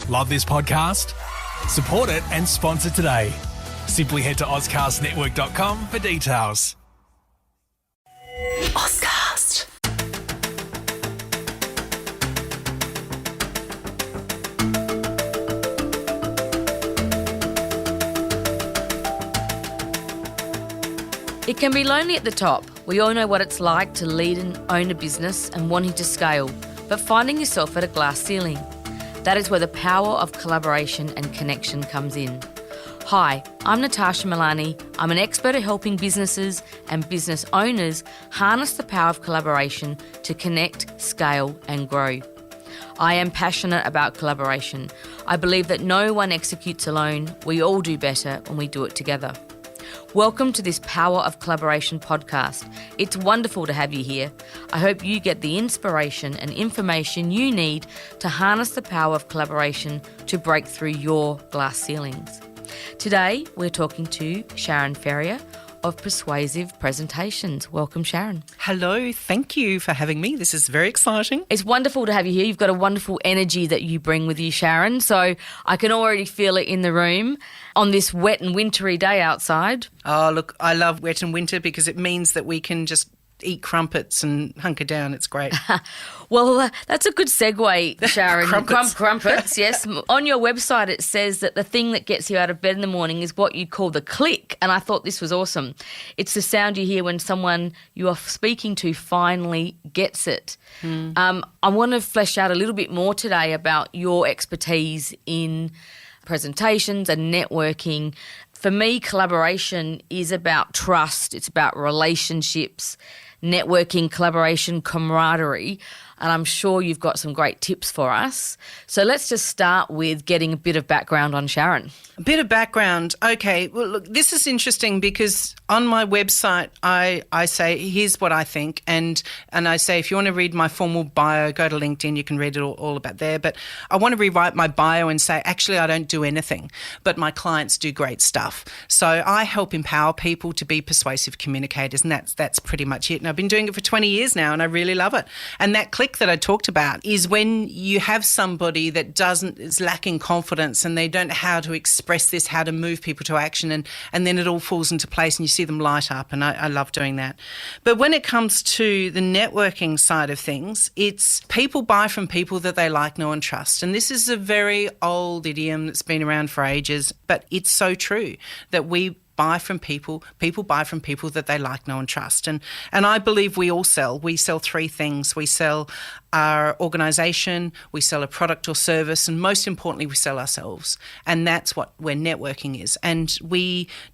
Love this podcast? Support it and sponsor today. Simply head to ozcastnetwork.com for details. Ozcast. It can be lonely at the top. We all know what it's like to lead and own a business and wanting to scale, but finding yourself at a glass ceiling. That is where the power of collaboration and connection comes in. Hi, I'm Natasha Milani. I'm an expert at helping businesses and business owners harness the power of collaboration to connect, scale and grow. I am passionate about collaboration. I believe that no one executes alone. We all do better when we do it together. Welcome to this Power of Collaboration podcast. It's wonderful to have you here. I hope you get the inspiration and information you need to harness the power of collaboration to break through your glass ceilings. Today, we're talking to Sharon Ferrier of Persuasive Presentations. Welcome, Sharon. Hello, thank you for having me. This is very exciting. It's wonderful to have you here. You've got a wonderful energy that you bring with you, Sharon. So I can already feel it in the room on this wet and wintry day outside. Oh, look, I love wet and winter because it means that we can just eat crumpets and hunker down. It's great. Well, that's a good segue, Sharon. Crumpets. Crumpets, yes. On your website, it says that the thing that gets you out of bed in the morning is what you call the click, and I thought this was awesome. It's the sound you hear when someone you are speaking to finally gets it. I want to flesh out a little bit more today about your expertise in presentations and networking. For me, collaboration is about trust. It's about relationships, networking, collaboration, camaraderie, and I'm sure you've got some great tips for us. So let's just start with getting a bit of background on Sharon. A bit of background. Okay, well, look, this is interesting because on my website I say, here's what I think, and I say if you want to read my formal bio, go to LinkedIn, you can read it all about there. But I want to rewrite my bio and say, actually, I don't do anything, but my clients do great stuff. So I help empower people to be persuasive communicators, and that's pretty much it. And I've been doing it for 20 years now, and I really love it. And that click that I talked about is when you have somebody that is lacking confidence and they don't know how to express this, how to move people to action, and then it all falls into place and you see them light up, and I love doing that. But when it comes to the networking side of things, it's people buy from people that they like, know and trust. And this is a very old idiom that's been around for ages, but it's so true that we buy from people buy from people that they like, know and trust. And I believe we all sell. We sell three things. We sell our organisation, we sell a product or service, and most importantly, we sell ourselves. And that's where networking is. And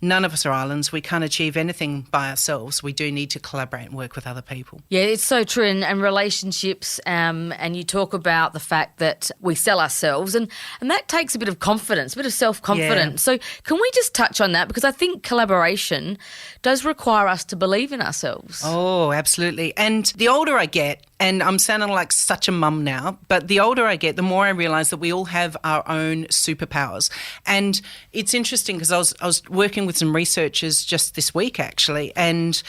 none of us are islands. We can't achieve anything by ourselves. We do need to collaborate and work with other people. Yeah, it's so true. And relationships, and you talk about the fact that we sell ourselves, and that takes a bit of confidence, a bit of self-confidence. Yeah. So can we just touch on that? Because I think collaboration does require us to believe in ourselves. Oh, absolutely. And the older I get, and I'm sounding like such a mum now, but the older I get, the more I realise that we all have our own superpowers. And it's interesting because I was working with some researchers just this week actually, and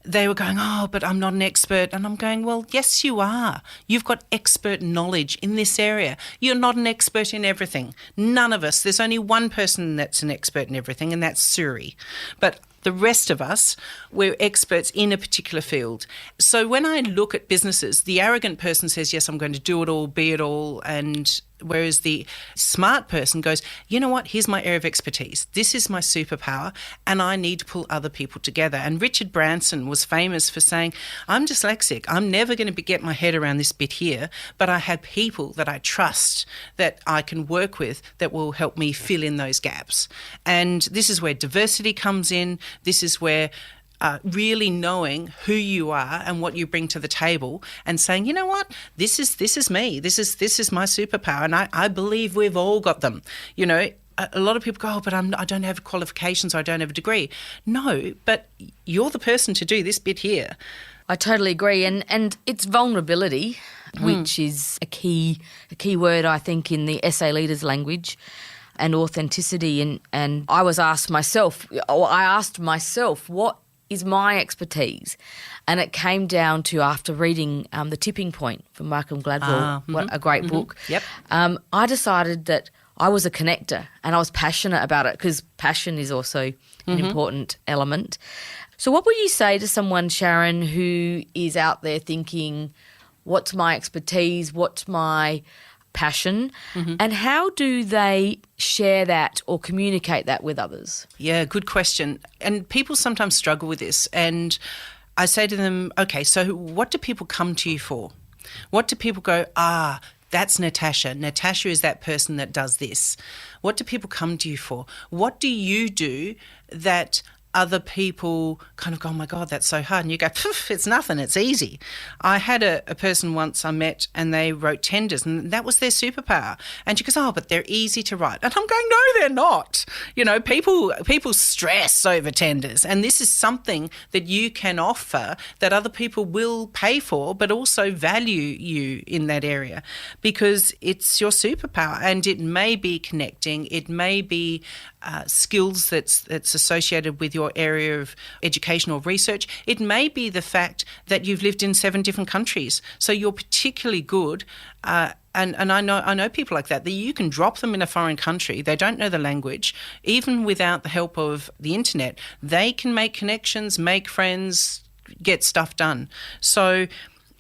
they were going, oh, but I'm not an expert. And I'm going, well, yes, you are. You've got expert knowledge in this area. You're not an expert in everything. None of us. There's only one person that's an expert in everything, and that's Suri. But the rest of us, we're experts in a particular field. So when I look at businesses, the arrogant person says, yes, I'm going to do it all, be it all, and whereas the smart person goes, you know what, here's my area of expertise. This is my superpower, and I need to pull other people together. And Richard Branson was famous for saying, I'm dyslexic. I'm never going to get my head around this bit here, but I have people that I trust that I can work with that will help me fill in those gaps. And this is where diversity comes in. This is where really knowing who you are and what you bring to the table and saying, you know what, this is me. This is my superpower. And I believe we've all got them. You know, a lot of people go, oh, but I don't have qualifications or I don't have a degree. No, but you're the person to do this bit here. I totally agree. And it's vulnerability, which is a key word, I think, in the SA leaders language, and authenticity. And I asked myself, what is my expertise. And it came down to, after reading The Tipping Point from Malcolm Gladwell, what a great book. Yep. I decided that I was a connector and I was passionate about it, because passion is also an important element. So what would you say to someone, Sharon, who is out there thinking, what's my expertise, what's my passion, and how do they share that or communicate that with others? Yeah, good question. And people sometimes struggle with this. And I say to them, okay, so what do people come to you for? What do people go, that's Natasha. Natasha is that person that does this. What do people come to you for? What do you do that other people kind of go, oh my God, that's so hard? And you go, it's nothing, it's easy. I had a person once I met and they wrote tenders and that was their superpower. And she goes, oh, but they're easy to write. And I'm going, no, they're not. You know, people stress over tenders, and this is something that you can offer that other people will pay for, but also value you in that area, because it's your superpower. And it may be connecting, it may be skills that's associated with your area of education or research. It may be the fact that you've lived in 7 different countries, so you're particularly good. And I know people like that you can drop them in a foreign country. They don't know the language. Even without the help of the internet, they can make connections, make friends, get stuff done. So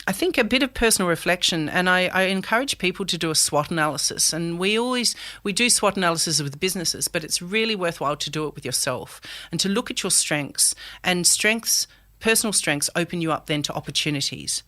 I think a bit of personal reflection, and I encourage people to do a SWOT analysis. And we do SWOT analysis with businesses, but it's really worthwhile to do it with yourself and to look at your strengths. And personal strengths open you up then to opportunities.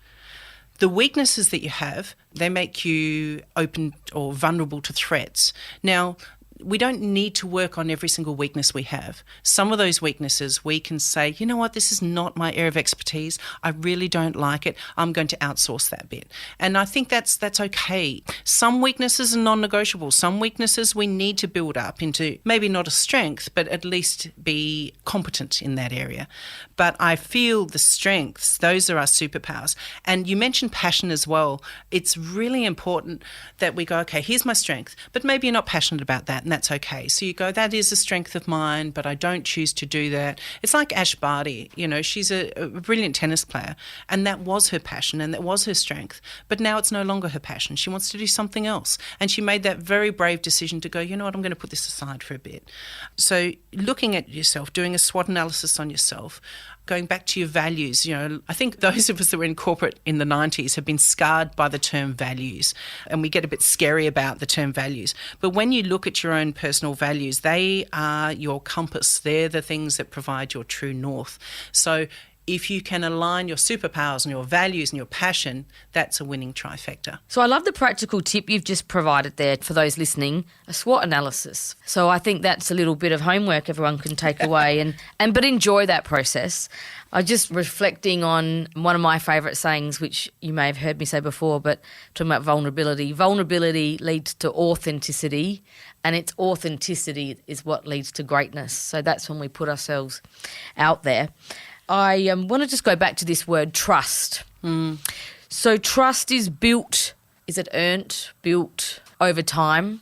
The weaknesses that you have, they make you open or vulnerable to threats. Now, we don't need to work on every single weakness we have. Some of those weaknesses we can say, you know what, this is not my area of expertise. I really don't like it. I'm going to outsource that bit. And I think that's okay. Some weaknesses are non-negotiable. Some weaknesses we need to build up into maybe not a strength, but at least be competent in that area. But I feel the strengths, those are our superpowers. And you mentioned passion as well. It's really important that we go, okay, here's my strength, but maybe you're not passionate about that. And that's okay. So you go, that is a strength of mine, but I don't choose to do that. It's like Ash Barty, you know, she's a brilliant tennis player, and that was her passion and that was her strength. But now it's no longer her passion. She wants to do something else. And she made that very brave decision to go, you know what, I'm going to put this aside for a bit. So looking at yourself, doing a SWOT analysis on yourself, going back to your values, you know, I think those of us that were in corporate in the 90s have been scarred by the term values, and we get a bit scary about the term values. But when you look at your own personal values, they are your compass. They're the things that provide your true north. So if you can align your superpowers and your values and your passion, that's a winning trifecta. So I love the practical tip you've just provided there for those listening, a SWOT analysis. So I think that's a little bit of homework everyone can take away but enjoy that process. I just reflecting on one of my favourite sayings, which you may have heard me say before, but talking about vulnerability. Vulnerability leads to authenticity, and its authenticity is what leads to greatness. So that's when we put ourselves out there. I want to just go back to this word trust. So trust is built, is it earned, built over time?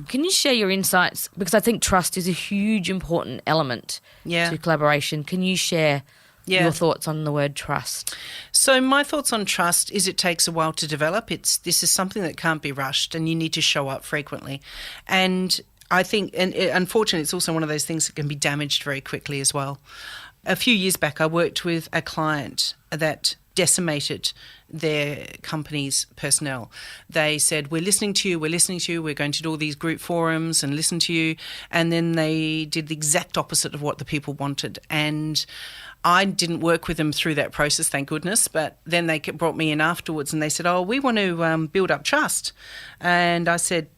Can you share your insights? Because I think trust is a huge important element to collaboration. Can you share your thoughts on the word trust? So my thoughts on trust is it takes a while to develop. This is something that can't be rushed, and you need to show up frequently. And I think, and unfortunately, it's also one of those things that can be damaged very quickly as well. A few years back, I worked with a client that decimated their company's personnel. They said, we're listening to you, we're going to do all these group forums and listen to you. And then they did the exact opposite of what the people wanted. And I didn't work with them through that process, thank goodness, but then they brought me in afterwards and they said, we want to build up trust. And I said,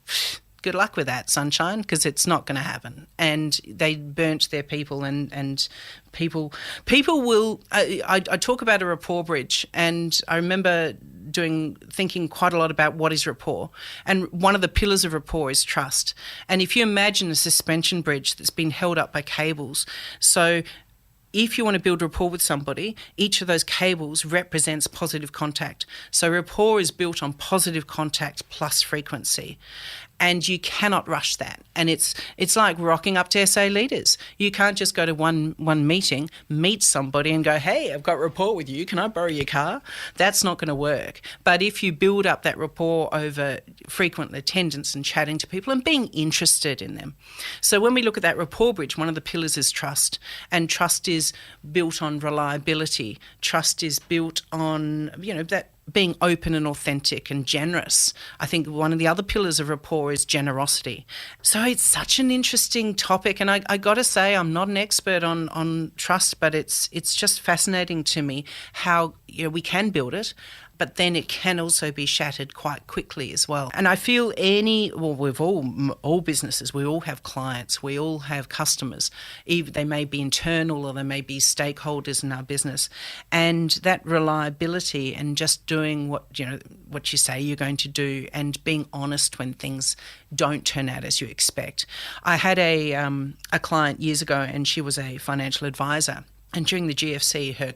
good luck with that, sunshine, because it's not going to happen. And they burnt their people, and people will. I talk about a rapport bridge, and I remember thinking quite a lot about what is rapport. And one of the pillars of rapport is trust. And if you imagine a suspension bridge that's been held up by cables, so if you want to build rapport with somebody, each of those cables represents positive contact. So rapport is built on positive contact plus frequency. and you cannot rush that. And it's like rocking up to SA Leaders. You can't just go to one meeting, meet somebody and go, hey, I've got rapport with you, can I borrow your car? That's not going to work. But if you build up that rapport over frequent attendance and chatting to people and being interested in them. So when we look at that rapport bridge, one of the pillars is trust, and trust is built on reliability. Trust is built on, that being open and authentic and generous. I think one of the other pillars of rapport is generosity. So it's such an interesting topic, and I got to say, I'm not an expert on trust, but it's just fascinating to me how we can build it, but then it can also be shattered quite quickly as well. And I feel we've all businesses, we all have clients, we all have customers. Either they may be internal or they may be stakeholders in our business. And that reliability and just doing what you say you're going to do and being honest when things don't turn out as you expect. I had a client years ago, and she was a financial advisor. And during the GFC, her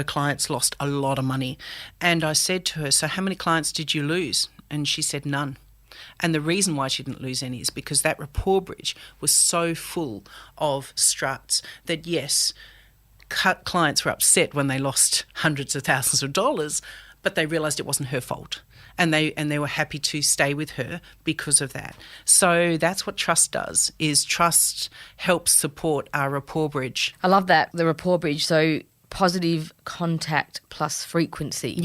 clients lost a lot of money. And I said to her, so how many clients did you lose? And she said none. And the reason why she didn't lose any is because that rapport bridge was so full of struts that, yes, clients were upset when they lost hundreds of thousands of dollars, but they realised it wasn't her fault. And they were happy to stay with her because of that. So that's what trust does, is trust helps support our rapport bridge. I love that, the rapport bridge. So positive contact plus frequency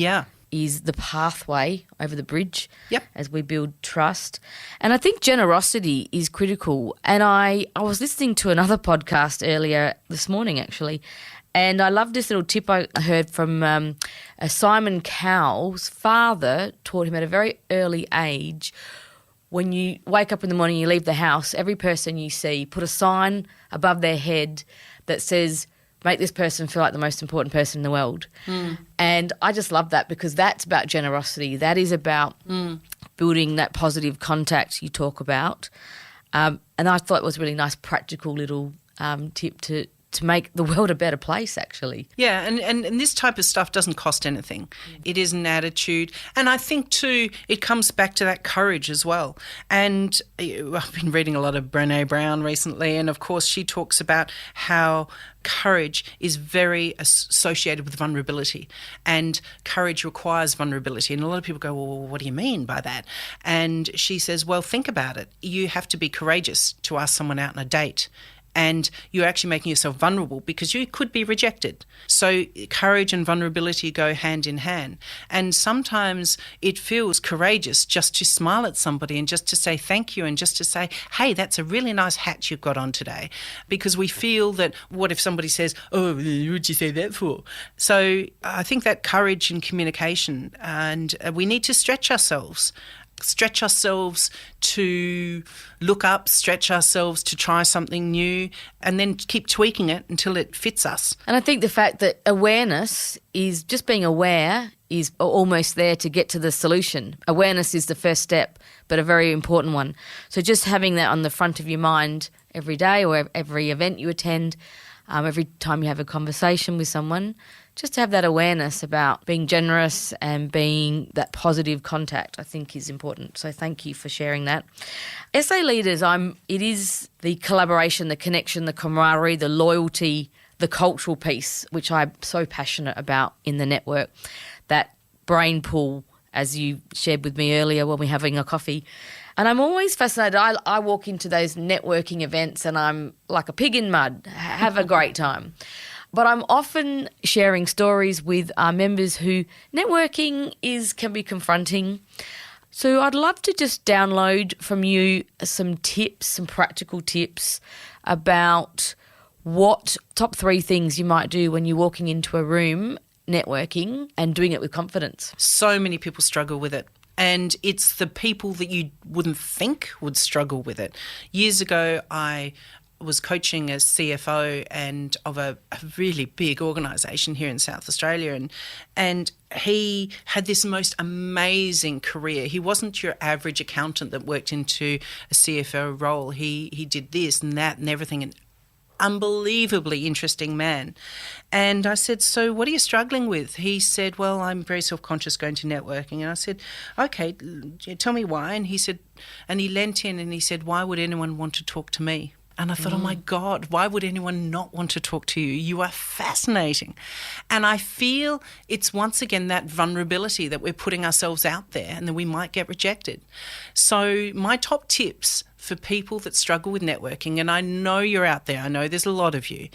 is the pathway over the bridge as we build trust. And I think generosity is critical. And I was listening to another podcast earlier this morning, actually, and I love this little tip I heard from Simon Cowell's father taught him at a very early age. When you wake up in the morning, you leave the house, every person you see, put a sign above their head that says, make this person feel like the most important person in the world. And I just love that, because that's about generosity. That is about building that positive contact you talk about. And I thought it was a really nice practical little tip to make the world a better place, actually. Yeah, and this type of stuff doesn't cost anything. It is an attitude. And I think, too, it comes back to that courage as well. And I've been reading a lot of Brené Brown recently, and, of course, she talks about how courage is very associated with vulnerability, and courage requires vulnerability. And a lot of people go, well, what do you mean by that? And she says, well, think about it. You have to be courageous to ask someone out on a date, and you're actually making yourself vulnerable because you could be rejected. So courage and vulnerability go hand in hand. And sometimes it feels courageous just to smile at somebody and just to say thank you, and just to say, hey, that's a really nice hat you've got on today. Because we feel that, what if somebody says, oh, what'd you say that for? So I think that courage and communication, and we need to stretch ourselves to look up, stretch ourselves to try something new, and then keep tweaking it until it fits us. And I think the fact that awareness is just being aware is almost there to get to the solution. Awareness is the first step, but a very important one. So just having that on the front of your mind every day, or every event you attend, every time you have a conversation with someone, just to have that awareness about being generous and being that positive contact, I think, is important. So thank you for sharing that. SA Leaders, it is the collaboration, the connection, the camaraderie, the loyalty, the cultural piece, which I'm so passionate about in the network. That brain pool, as you shared with me earlier when we were having a coffee. And I'm always fascinated. I walk into those networking events and I'm like a pig in mud, have a great time. But I'm often sharing stories with our members who networking can be confronting. So I'd love to just download from you some tips, some practical tips about what top 3 things you might do when you're walking into a room networking and doing it with confidence. So many people struggle with it. And it's the people that you wouldn't think would struggle with it. Years ago, I was coaching a CFO and of a really big organisation here in South Australia, and he had this most amazing career. He wasn't your average accountant that worked into a CFO role. He did this and that and everything, and unbelievably interesting man. And I said, so what are you struggling with? He said, well, I'm very self-conscious going to networking. And I said, okay, tell me why. And he said, and he leant in and he said, why would anyone want to talk to me? And I thought, oh my God, why would anyone not want to talk to you? You are fascinating. And I feel it's once again that vulnerability that we're putting ourselves out there and that we might get rejected. So my top tips for people that struggle with networking, and I know you're out there, I know there's a lot of you.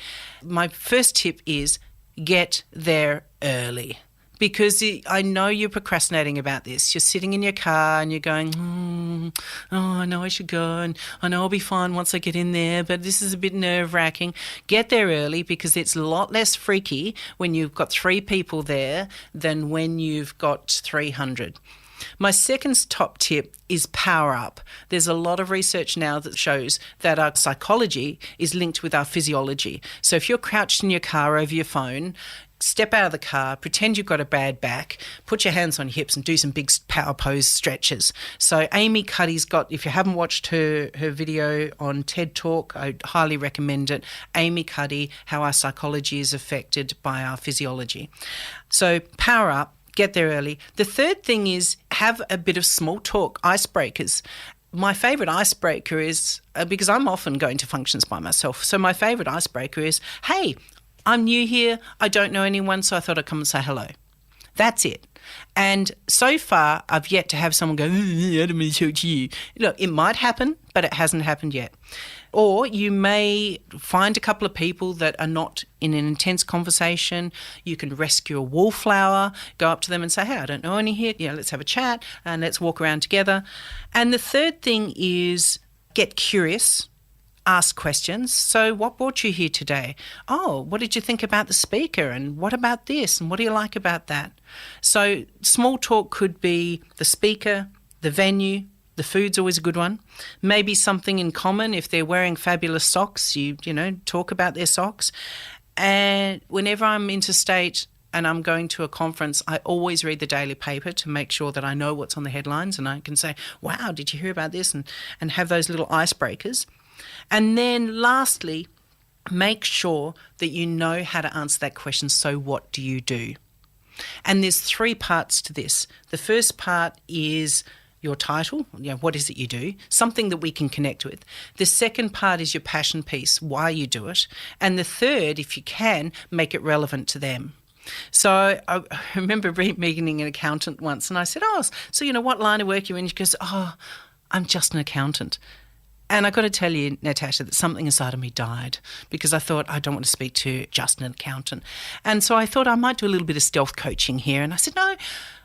My first tip is get there early. Because I know you're procrastinating about this. You're sitting in your car and you're going, I know I should go and I know I'll be fine once I get in there, but this is a bit nerve-wracking. Get there early because it's a lot less freaky when you've got 3 people there than when you've got 300. My second top tip is power up. There's a lot of research now that shows that our psychology is linked with our physiology. So if you're crouched in your car over your phone, step out of the car, pretend you've got a bad back, put your hands on your hips and do some big power pose stretches. So Amy Cuddy's got, if you haven't watched her video on TED Talk, I highly recommend it. Amy Cuddy, How Our Psychology is Affected by Our Physiology. So power up, get there early. The third thing is have a bit of small talk, icebreakers. My favourite icebreaker is, because I'm often going to functions by myself, so my favourite icebreaker is, hey, I'm new here, I don't know anyone, so I thought I'd come and say hello. That's it. And so far, I've yet to have someone go, I don't want to talk to you. Look, it might happen, but it hasn't happened yet. Or you may find a couple of people that are not in an intense conversation. You can rescue a wallflower, go up to them and say, hey, I don't know any here. Let's have a chat and let's walk around together. And the third thing is get curious. Ask questions. So what brought you here today? Oh, what did you think about the speaker? And what about this? And what do you like about that? So small talk could be the speaker, the venue, the food's always a good one. Maybe something in common. If they're wearing fabulous socks, you talk about their socks. And whenever I'm interstate and I'm going to a conference, I always read the daily paper to make sure that I know what's on the headlines and I can say, wow, did you hear about this? And have those little icebreakers. And then lastly, make sure that you know how to answer that question, so what do you do? And there's 3 parts to this. The first part is your title, what is it you do? Something that we can connect with. The second part is your passion piece, why you do it. And the third, if you can, make it relevant to them. So I remember meeting an accountant once and I said, so what line of work are you in? She goes, I'm just an accountant. And I got to tell you, Natasha, that something inside of me died because I thought I don't want to speak to just an accountant. And so I thought I might do a little bit of stealth coaching here. And I said, no,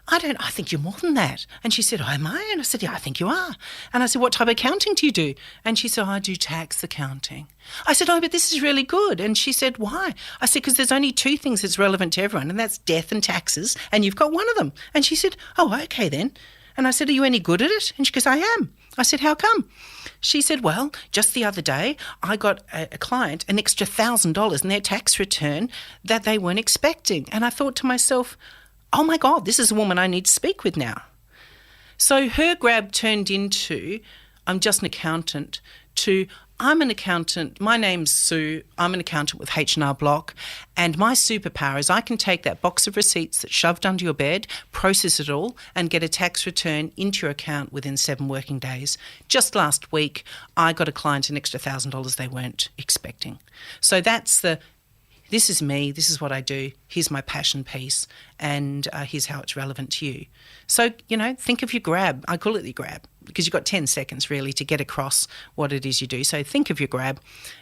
I don't. I think you're more than that. And she said, am I? And I said, yeah, I think you are. And I said, what type of accounting do you do? And she said, I do tax accounting. I said, but this is really good. And she said, why? I said, because there's only 2 things that's relevant to everyone, and that's death and taxes, and you've got one of them. And she said, okay then. And I said, are you any good at it? And she goes, I am. I said, how come? She said, well, just the other day I got a client an extra $1,000 in their tax return that they weren't expecting. And I thought to myself, oh my God, this is a woman I need to speak with now. So her grab turned into, I'm just an accountant, to I'm an accountant, my name's Sue, I'm an accountant with H&R Block, and my superpower is I can take that box of receipts that's shoved under your bed, process it all, and get a tax return into your account within 7 working days. Just last week, I got a client an extra $1,000 they weren't expecting. So that's this is me, this is what I do, here's my passion piece, and here's how it's relevant to you. So, think of your grab. I call it your grab because you've got 10 seconds really to get across what it is you do. So think of your grab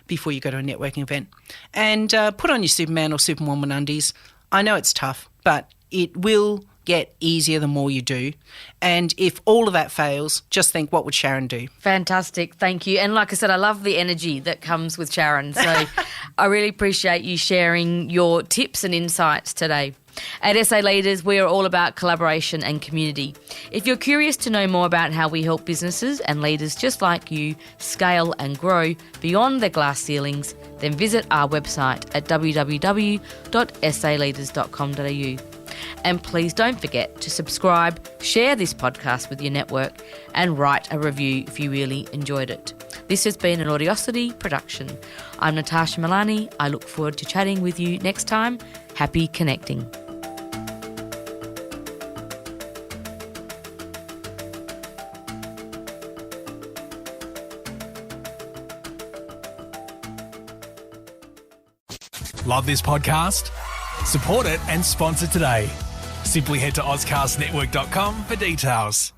before you go to a networking event. And put on your Superman or Superwoman undies. I know it's tough, but it will get easier the more you do. And if all of that fails, just think, what would Sharon do? Fantastic. Thank you. And like I said, I love the energy that comes with Sharon. So I really appreciate you sharing your tips and insights today. At SA Leaders, we are all about collaboration and community. If you're curious to know more about how we help businesses and leaders just like you scale and grow beyond their glass ceilings, then visit our website at www.saleaders.com.au. And please don't forget to subscribe, share this podcast with your network, and write a review if you really enjoyed it. This has been an Audiosity production. I'm Natasha Milani. I look forward to chatting with you next time. Happy connecting. Love this podcast? Support it and sponsor today. Simply head to AuscastNetwork.com for details.